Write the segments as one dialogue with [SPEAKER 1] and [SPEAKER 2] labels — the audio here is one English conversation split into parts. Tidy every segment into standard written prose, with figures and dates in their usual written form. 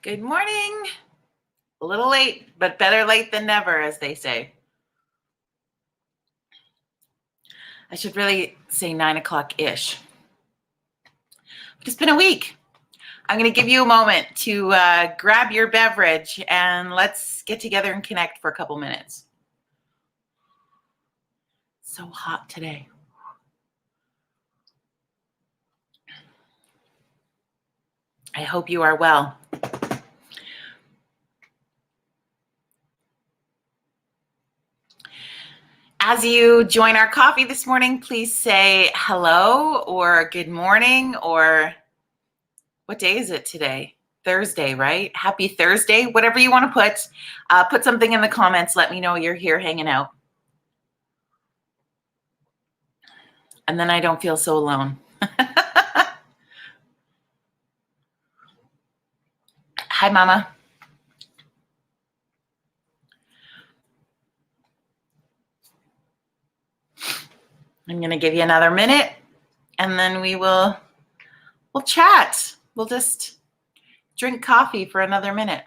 [SPEAKER 1] Good morning. A little late, but better late than never, as they say. I should really say 9 o'clock-ish. It's been a week. I'm going to give you a moment to grab your beverage and let's get together and connect for a couple minutes. So hot today. I hope you are well. As you join our coffee this morning, please say hello or good morning, or what day is it today? Thursday, right? Happy Thursday, whatever you want to put something in the comments. Let me know you're here hanging out. And then I don't feel so alone. Hi, Mama. I'm going to give you another minute and then we'll chat. We'll just drink coffee for another minute.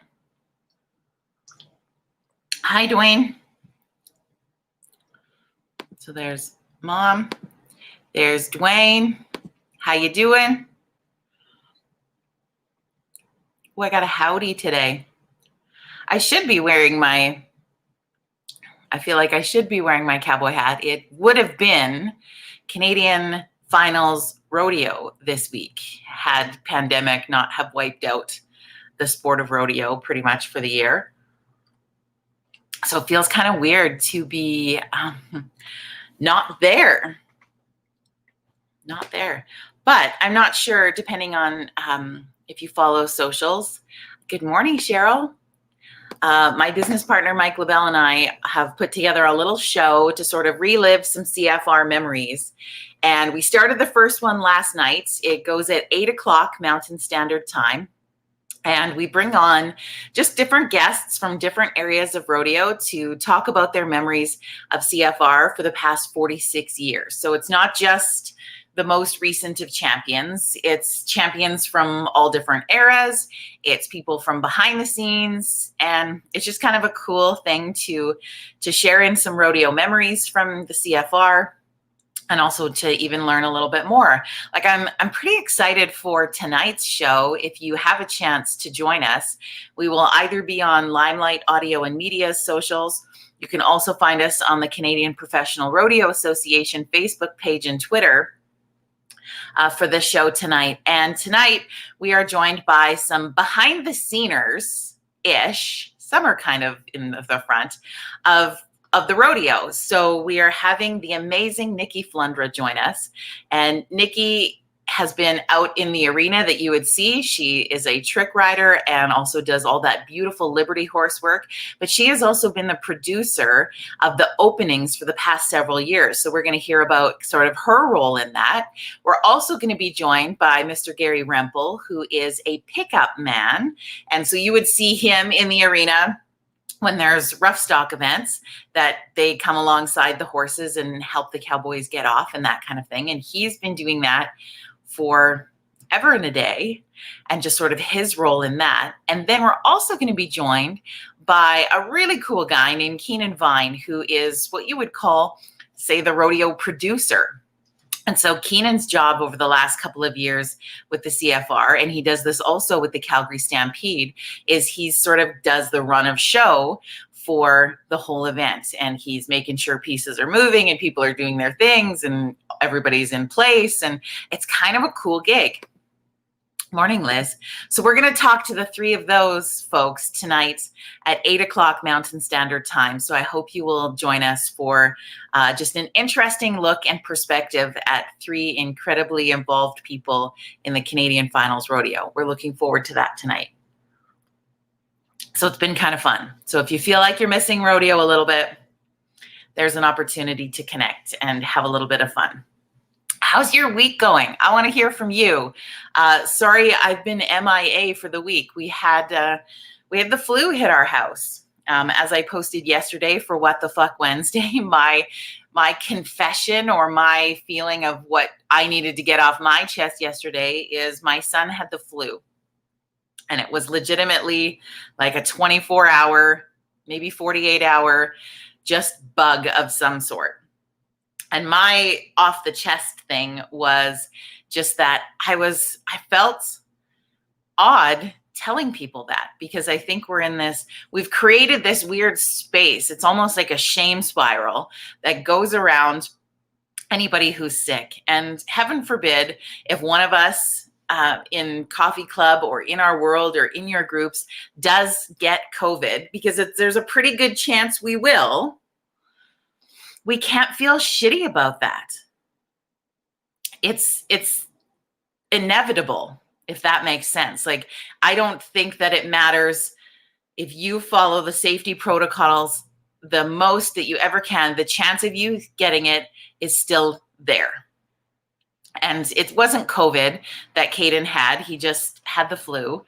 [SPEAKER 1] Hi, Dwayne. So there's Mom. There's Dwayne. How you doing? Oh, I got a howdy today. I should be wearing I feel like I should be wearing my cowboy hat. It would have been Canadian Finals Rodeo this week had pandemic not have wiped out the sport of rodeo pretty much for the year. So it feels kind of weird to be not there. But I'm not sure, depending on if you follow socials. Good morning, Cheryl. My business partner, Mike LaBelle, and I have put together a little show to sort of relive some CFR memories. And we started the first one last night. It goes at 8 o'clock Mountain Standard Time. And we bring on just different guests from different areas of rodeo to talk about their memories of CFR for the past 46 years. So it's not just the most recent of champions. It's champions from all different eras. It's people from behind the scenes. And it's just kind of a cool thing to share in some rodeo memories from the CFR, and also to even learn a little bit more. Like I'm pretty excited for tonight's show. If you have a chance to join us, we will either be on Limelight Audio and Media's socials. You can also find us on the Canadian Professional Rodeo Association Facebook page and Twitter for the show tonight. And tonight we are joined by some behind the sceners-ish, some are kind of in the front, of the rodeo. So we are having the amazing Nikki Flundra join us. And Nikki has been out in the arena that you would see. She is a trick rider and also does all that beautiful Liberty horse work. But she has also been the producer of the openings for the past several years. So we're going to hear about sort of her role in that. We're also going to be joined by Mr. Gary Rempel, who is a pickup man. And so you would see him in the arena when there's rough stock events, that they come alongside the horses and help the cowboys get off and that kind of thing. And he's been doing that for ever and a day, and just sort of his role in that. And then we're also going to be joined by a really cool guy named Keenan Vine, who is what you would call, say, the rodeo producer. And so Keenan's job over the last couple of years with the CFR, and he does this also with the Calgary Stampede, is he sort of does the run of show for the whole event. And he's making sure pieces are moving and people are doing their things and everybody's in place. And it's kind of a cool gig. Morning, Liz. So we're going to talk to the three of those folks tonight at 8 o'clock Mountain Standard Time. So I hope you will join us for just an interesting look and perspective at three incredibly involved people in the Canadian Finals Rodeo. We're looking forward to that tonight. So it's been kind of fun. So if you feel like you're missing rodeo a little bit, there's an opportunity to connect and have a little bit of fun. How's your week going? I want to hear from you. Sorry, I've been MIA for the week. We had the flu hit our house. As I posted yesterday for What the Fuck Wednesday, my confession or my feeling of what I needed to get off my chest yesterday is my son had the flu. And it was legitimately like a 24-hour, maybe 48-hour, just bug of some sort. And my off the chest thing was just that I felt odd telling people that, because I think we've created this weird space. It's almost like a shame spiral that goes around anybody who's sick. And heaven forbid if one of us in Coffee Club or in our world or in your groups does get COVID, because there's a pretty good chance we will. We can't feel shitty about that. It's inevitable, if that makes sense. Like, I don't think that it matters if you follow the safety protocols the most that you ever can. The chance of you getting it is still there. And it wasn't COVID that Caden had. He just had the flu.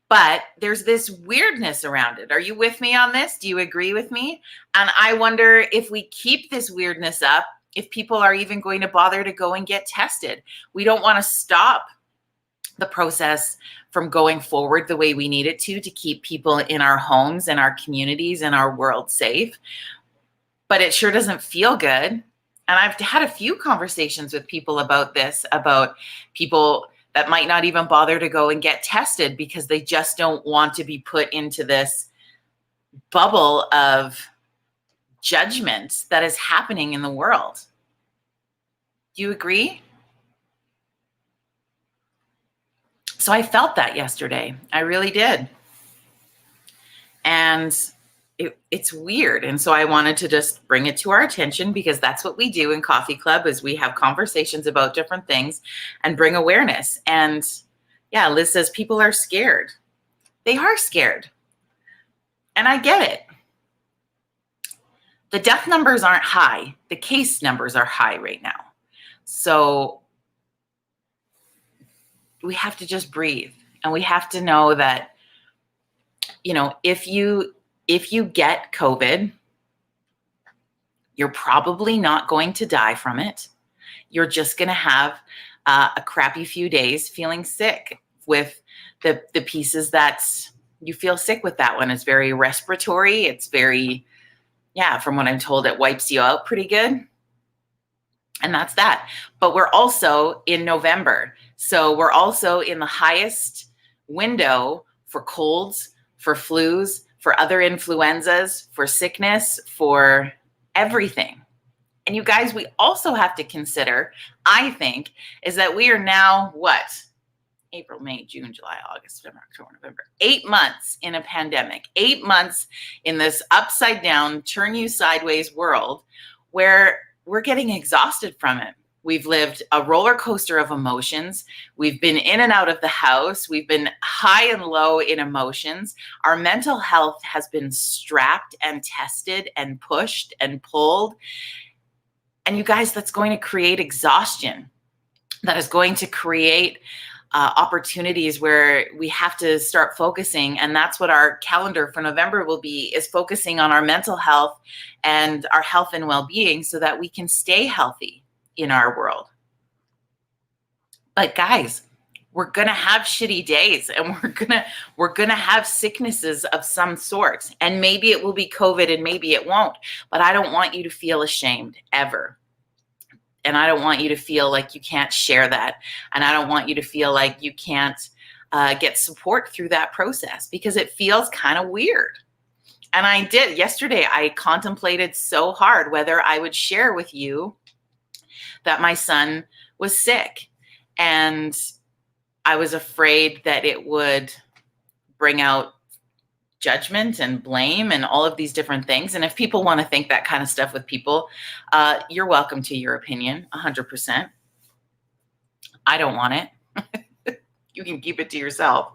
[SPEAKER 1] But there's this weirdness around it. Are you with me on this? Do you agree with me? And I wonder if we keep this weirdness up, if people are even going to bother to go and get tested. We don't want to stop the process from going forward the way we need it to keep people in our homes and our communities and our world safe. But it sure doesn't feel good. And I've had a few conversations with people about this, about people that might not even bother to go and get tested because they just don't want to be put into this bubble of judgment that is happening in the world. Do you agree? So I felt that yesterday. I really did. And it's weird. And so I wanted to just bring it to our attention, because that's what we do in Coffee Club, is we have conversations about different things and bring awareness. And yeah, Liz says people are scared. They are scared. And I get it. The death numbers aren't high. The case numbers are high right now. So we have to just breathe. And we have to know that, if you get COVID, you're probably not going to die from it. You're just going to have a crappy few days feeling sick with the pieces that you feel sick with. That one is very respiratory. It's very, from what I'm told, it wipes you out pretty good. And that's that. But we're also in November. So we're also in the highest window for colds, for flus, for other influenzas, for sickness, for everything. And you guys, we also have to consider, I think, is that we are now, April, May, June, July, August, September, October, November, 8 months in a pandemic, 8 months in this upside down, turn you sideways world where we're getting exhausted from it. We've lived a roller coaster of emotions. We've been in and out of the house. We've been high and low in emotions. Our mental health has been strapped and tested and pushed and pulled. And you guys, that's going to create exhaustion. That is going to create opportunities where we have to start focusing. And that's what our calendar for November will be, is focusing on our mental health and our health and well-being so that we can stay healthy in our world. But guys, we're going to have shitty days, and we're going to have sicknesses of some sort. And maybe it will be COVID and maybe it won't, but I don't want you to feel ashamed ever. And I don't want you to feel like you can't share that. And I don't want you to feel like you can't get support through that process, because it feels kind of weird. And I did yesterday, I contemplated so hard whether I would share with you that my son was sick. And I was afraid that it would bring out judgment and blame and all of these different things. And if people want to think that kind of stuff with people, you're welcome to your opinion, 100%. I don't want it. You can keep it to yourself.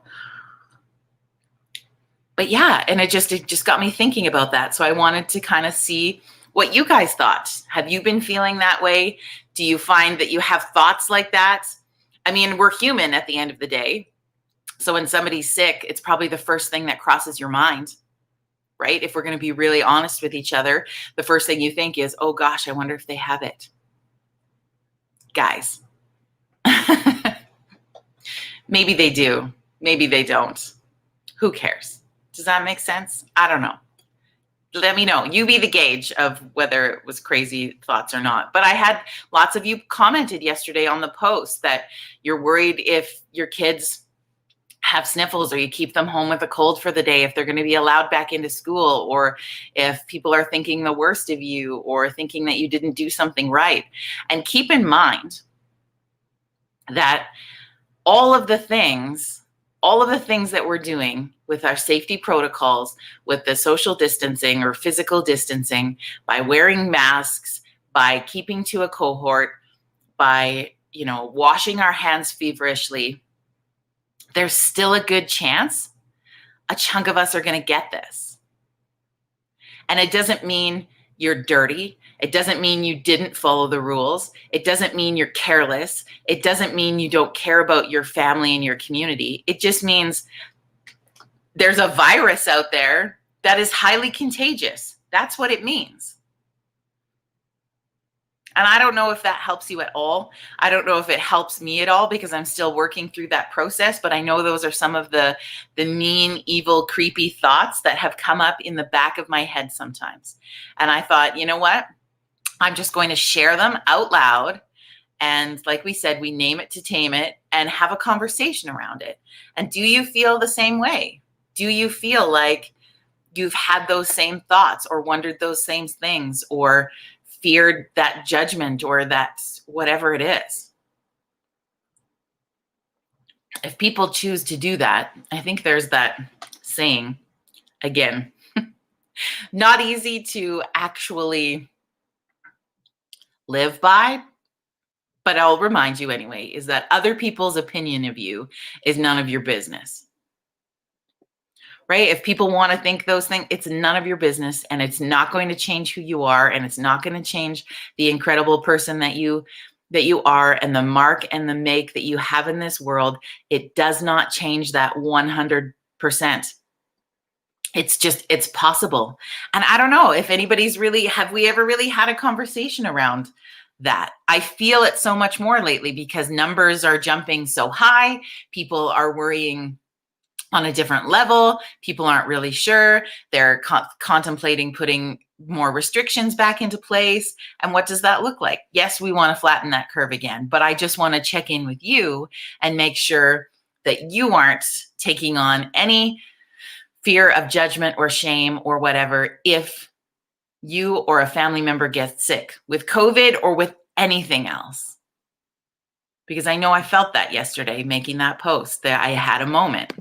[SPEAKER 1] But yeah, and it just got me thinking about that. So I wanted to kind of see what you guys thought. Have you been feeling that way? Do you find that you have thoughts like that? I mean, we're human at the end of the day. So when somebody's sick, it's probably the first thing that crosses your mind, right? If we're going to be really honest with each other, the first thing you think is, oh gosh, I wonder if they have it. Guys, maybe they do. Maybe they don't. Who cares? Does that make sense? I don't know. Let me know. You be the gauge of whether it was crazy thoughts or not. But I had lots of you commented yesterday on the post that you're worried if your kids have sniffles or you keep them home with a cold for the day, if they're going to be allowed back into school, or if people are thinking the worst of you or thinking that you didn't do something right. And keep in mind that all of the things that we're doing with our safety protocols, with the social distancing or physical distancing, by wearing masks, by keeping to a cohort, by, washing our hands feverishly, there's still a good chance a chunk of us are going to get this. And it doesn't mean you're dirty. It doesn't mean you didn't follow the rules. It doesn't mean you're careless. It doesn't mean you don't care about your family and your community. It just means there's a virus out there that is highly contagious. That's what it means. And I don't know if that helps you at all. I don't know if it helps me at all because I'm still working through that process, but I know those are some of the mean, evil, creepy thoughts that have come up in the back of my head sometimes. And I thought, you know what? I'm just going to share them out loud. And like we said, we name it to tame it and have a conversation around it. And do you feel the same way? Do you feel like you've had those same thoughts or wondered those same things or feared that judgment or that whatever it is? If people choose to do that, I think there's that saying, again, not easy to actually live by, but I'll remind you anyway, is that other people's opinion of you is none of your business. Right? If people want to think those things, it's none of your business, and it's not going to change who you are, and it's not going to change the incredible person that you are and the mark and the make that you have in this world. It does not change that 100%. It's possible. And I don't know if have we ever really had a conversation around that? I feel it so much more lately because numbers are jumping so high. People are worrying on a different level. People aren't really sure. They're contemplating putting more restrictions back into place. And what does that look like? Yes, we want to flatten that curve again, but I just want to check in with you and make sure that you aren't taking on any fear of judgment or shame or whatever if you or a family member gets sick with COVID or with anything else. Because I know I felt that yesterday making that post, that I had a moment.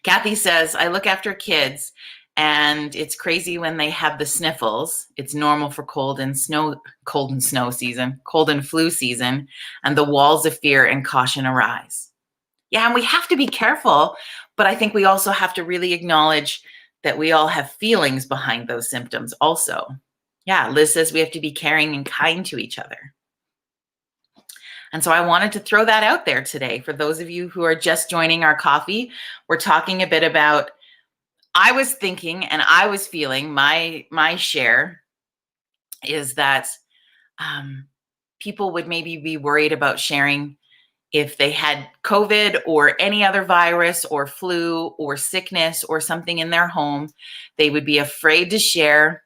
[SPEAKER 1] Kathy says, I look after kids and it's crazy when they have the sniffles. It's normal for cold and flu season, and the walls of fear and caution arise. Yeah, and we have to be careful, but I think we also have to really acknowledge that we all have feelings behind those symptoms also. Yeah, Liz says we have to be caring and kind to each other. And so I wanted to throw that out there today for those of you who are just joining our coffee. We're talking a bit about, I was thinking and I was feeling, my share is that people would maybe be worried about sharing if they had COVID or any other virus or flu or sickness or something in their home. They would be afraid to share.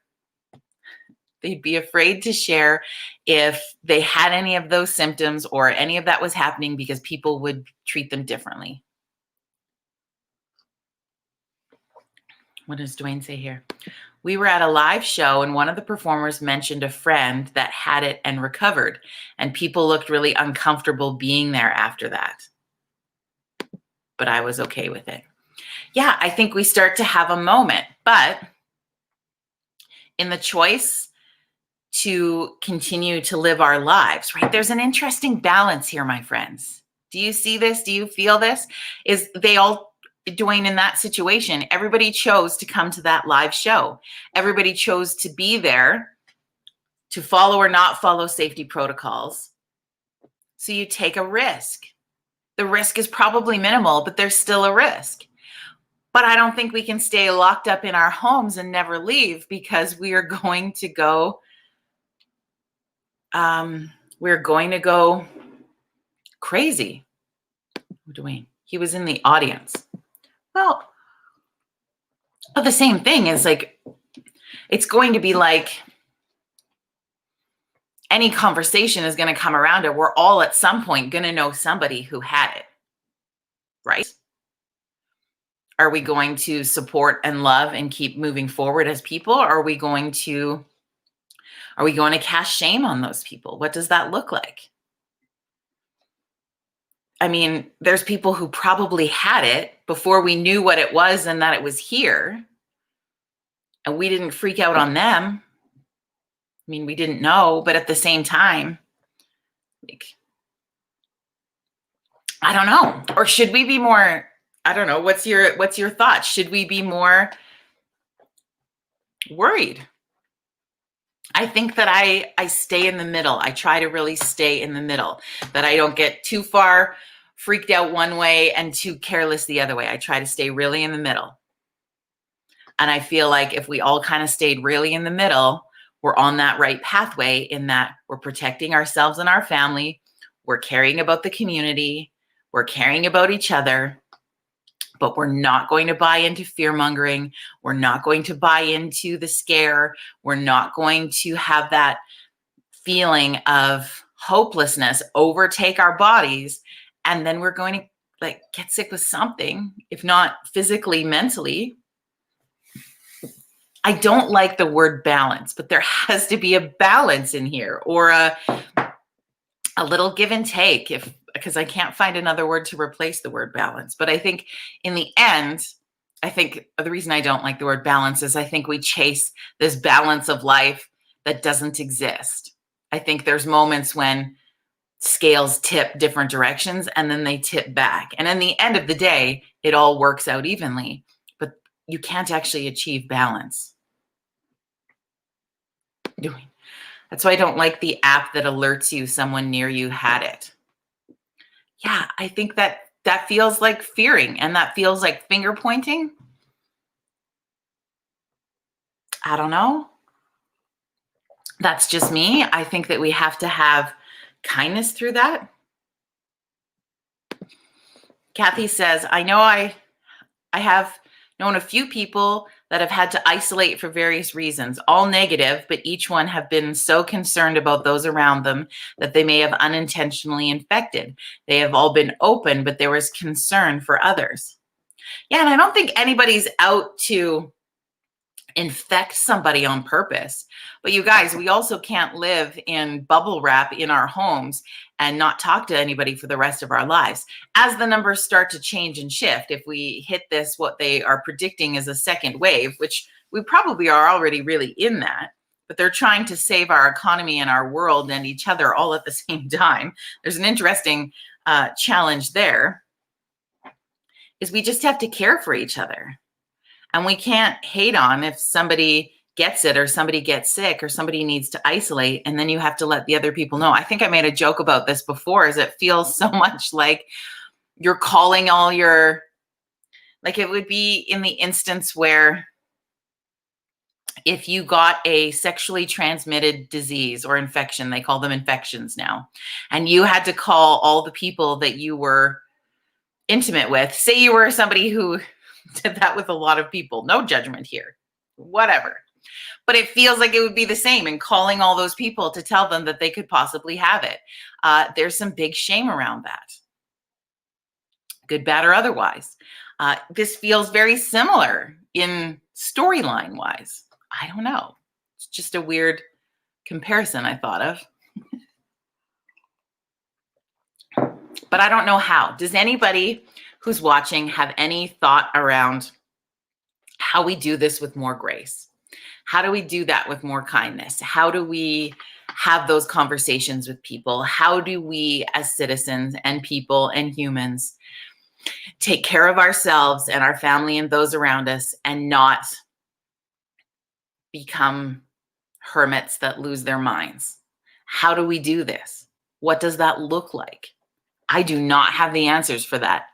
[SPEAKER 1] They'd be afraid to share if they had any of those symptoms or any of that was happening because people would treat them differently. What does Dwayne say here? We were at a live show and one of the performers mentioned a friend that had it and recovered, and people looked really uncomfortable being there after that. But I was okay with it. Yeah, I think we start to have a moment, but in the choice to continue to live our lives, right? There's an interesting balance here, my friends. Do you see this? Do you feel this? Is they all, Dwayne, in that situation, everybody chose to come to that live show. Everybody chose to be there to follow or not follow safety protocols. So you take a risk. The risk is probably minimal, but there's still a risk. But I don't think we can stay locked up in our homes and never leave because we are going to go crazy. Dwayne, he was in the audience. Well, but the same thing is like, it's going to be like any conversation is going to come around it. We're all at some point going to know somebody who had it, right? Are we going to support and love and keep moving forward as people? Or are we going to cast shame on those people? What does that look like? I mean, there's people who probably had it before we knew what it was and that it was here, and we didn't freak out on them. I mean, we didn't know, but at the same time, like, I don't know. Or should we be more, I don't know, what's your thought? Should we be more worried? I think that I stay in the middle. I try to really stay in the middle, that I don't get too far freaked out one way and too careless the other way. I try to stay really in the middle. And I feel like if we all kind of stayed really in the middle, we're on that right pathway, in that we're protecting ourselves and our family. We're caring about the community. We're caring about each other. But we're not going to buy into fear mongering. We're not going to buy into the scare. We're not going to have that feeling of hopelessness overtake our bodies. And then we're going to like get sick with something, if not physically, mentally. I don't like the word balance, but there has to be a balance in here, or a little give and take, because I can't find another word to replace the word balance. But I think in the end, I think the reason I don't like the word balance is I think we chase this balance of life that doesn't exist. I think there's moments when scales tip different directions and then they tip back. And in the end of the day, it all works out evenly, but you can't actually achieve balance. That's why I don't like the app that alerts you someone near you had it. Yeah, I think that feels like fearing, and that feels like finger pointing. I don't know. That's just me. I think that we have to have kindness through that. Kathy says, I know I have known a few people that have had to isolate for various reasons, all negative, but each one have been so concerned about those around them that they may have unintentionally infected. They have all been open, but there was concern for others. Yeah, and I don't think anybody's out to infect somebody on purpose. But you guys, we also can't live in bubble wrap in our homes and not talk to anybody for the rest of our lives. As the numbers start to change and shift, if we hit this, what they are predicting is a second wave, which we probably are already really in that, but they're trying to save our economy and our world and each other all at the same time. There's an interesting challenge there, is we just have to care for each other. And we can't hate on if somebody gets it, or somebody gets sick, or somebody needs to isolate, and then you have to let the other people know. I think I made a joke about this before, is it feels so much like you're calling all your, like it would be in the instance where if you got a sexually transmitted disease or infection, they call them infections now, and you had to call all the people that you were intimate with. Say you were somebody who did that with a lot of people. No judgment here, whatever. But it feels like it would be the same in calling all those people to tell them that they could possibly have it. There's some big shame around that, good, bad, or otherwise. This feels very similar in storyline wise. I don't know. It's just a weird comparison I thought of. But I don't know how. Does anybody who's watching have any thought around how we do this with more grace? How do we do that with more kindness? How do we have those conversations with people? How do we, as citizens and people and humans, take care of ourselves and our family and those around us, and not become hermits that lose their minds? How do we do this? What does that look like? I do not have the answers for that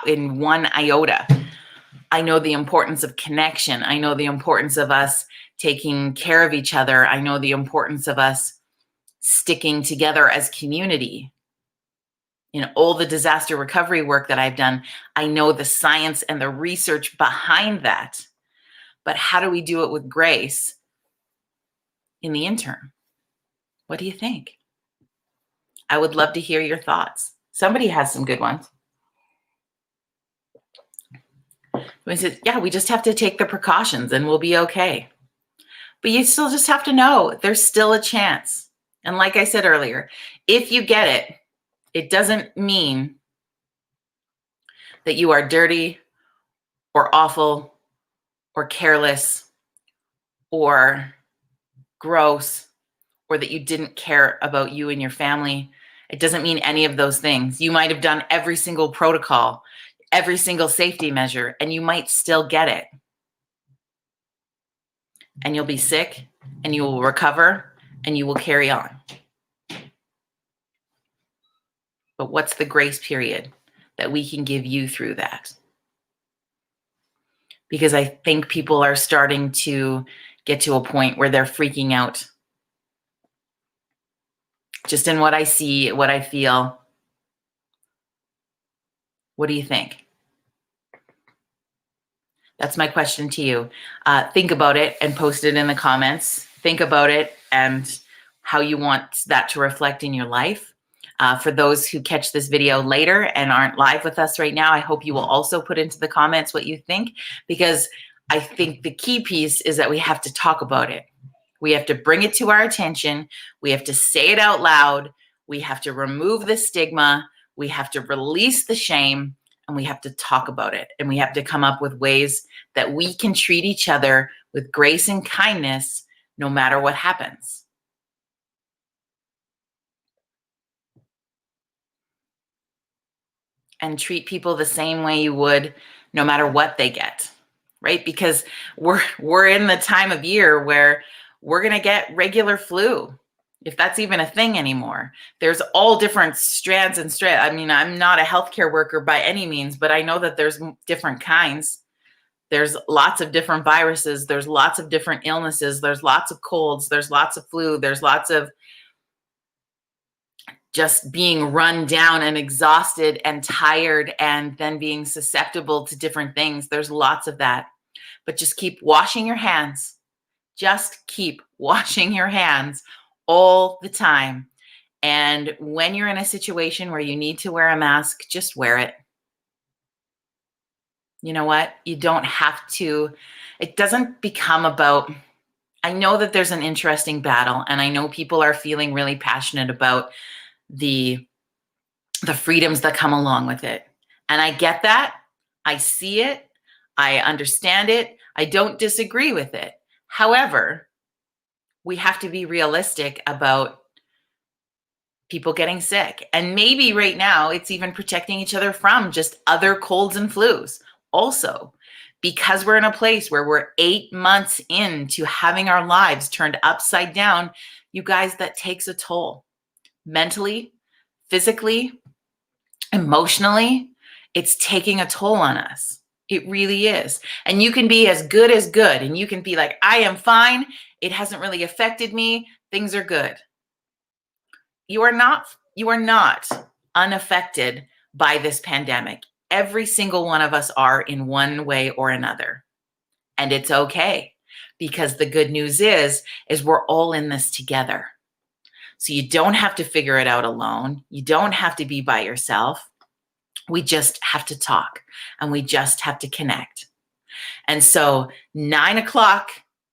[SPEAKER 1] in one iota. I know the importance of connection. I know the importance of us taking care of each other. I know the importance of us sticking together as community. In all the disaster recovery work that I've done, I know the science and the research behind that. But how do we do it with grace in the interim? What do you think? I would love to hear your thoughts. Somebody has some good ones. We said, yeah, we just have to take the precautions and we'll be okay. But you still just have to know there's still a chance. And like I said earlier, if you get it, it doesn't mean that you are dirty or awful or careless or gross or that you didn't care about you and your family. It doesn't mean any of those things. You might have done every single protocol, every single safety measure, and you might still get it. And you'll be sick and you will recover and you will carry on. But what's the grace period that we can give you through that? Because I think people are starting to get to a point where they're freaking out. Just in what I see, what I feel. What do you think? That's my question to you. Think about it and post it in the comments. Think about it and how you want that to reflect in your life. For those who catch this video later and aren't live with us right now, I hope you will also put into the comments what you think, because I think the key piece is that we have to talk about it. We have to bring it to our attention. We have to say it out loud. We have to remove the stigma. We have to release the shame, and we have to talk about it. And we have to come up with ways that we can treat each other with grace and kindness no matter what happens. And treat people the same way you would no matter what they get, right? Because we're in the time of year where we're going to get regular flu, if that's even a thing anymore. There's all different strands and strands. I mean, I'm not a healthcare worker by any means, but I know that there's different kinds. There's lots of different viruses. There's lots of different illnesses. There's lots of colds. There's lots of flu. There's lots of just being run down and exhausted and tired and then being susceptible to different things. There's lots of that. But just keep washing your hands. Just keep washing your hands all the time. And when you're in a situation where you need to wear a mask, just wear it. You know what? You don't have to. It doesn't become about, I know that there's an interesting battle, and I know people are feeling really passionate about the freedoms that come along with it. And I get that. I see it. I understand it. I don't disagree with it. However, we have to be realistic about people getting sick. And maybe right now it's even protecting each other from just other colds and flus. Also, because we're in a place where we're 8 months into having our lives turned upside down, you guys, that takes a toll. Mentally, physically, emotionally, it's taking a toll on us. It really is. And you can be as good, and you can be like, I am fine. It hasn't really affected me. Things are good. You are not unaffected by this pandemic. Every single one of us are in one way or another. And it's okay, because the good news is we're all in this together. So you don't have to figure it out alone. You don't have to be by yourself. We just have to talk, and we just have to connect. And so 9 o'clock,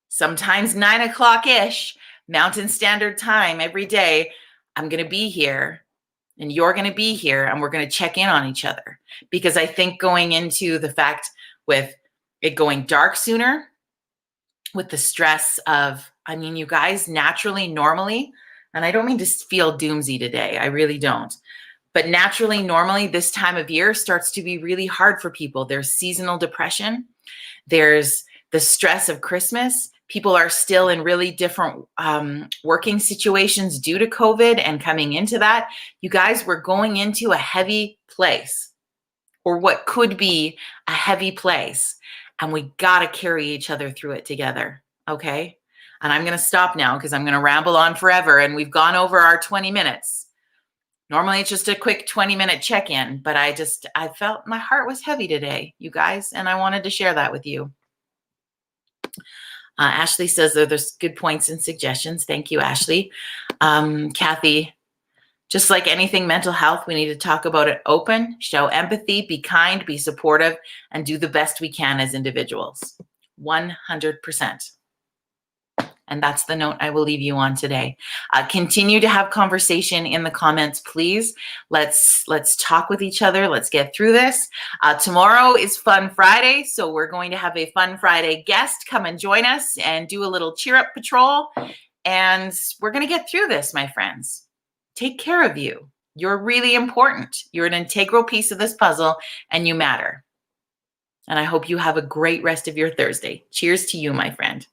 [SPEAKER 1] sometimes 9 o'clock-ish, Mountain Standard Time every day, I'm going to be here and you're going to be here, and we're going to check in on each other. Because I think going into the fact with it going dark sooner, with the stress of, I mean, you guys naturally, normally, and I don't mean to feel doomsy today, I really don't. But naturally, normally, this time of year starts to be really hard for people. There's seasonal depression. There's the stress of Christmas. People are still in really different working situations due to COVID and coming into that. You guys, we're going into a heavy place, or what could be a heavy place. And we got to carry each other through it together. Okay. And I'm going to stop now because I'm going to ramble on forever. And we've gone over our 20 minutes. Normally it's just a quick 20-minute check-in, but I felt my heart was heavy today, you guys, and I wanted to share that with you. Ashley says there's good points and suggestions. Thank you, Ashley. Kathy, just like anything mental health, we need to talk about it open, show empathy, be kind, be supportive, and do the best we can as individuals. 100%. And that's the note I will leave you on today. Continue to have conversation in the comments, please. Let's talk with each other. Let's get through this. Tomorrow is Fun Friday, so we're going to have a Fun Friday guest come and join us and do a little cheer up patrol. And we're going to get through this, my friends. Take care of you. You're really important. You're an integral piece of this puzzle, and you matter. And I hope you have a great rest of your Thursday. Cheers to you, my friend.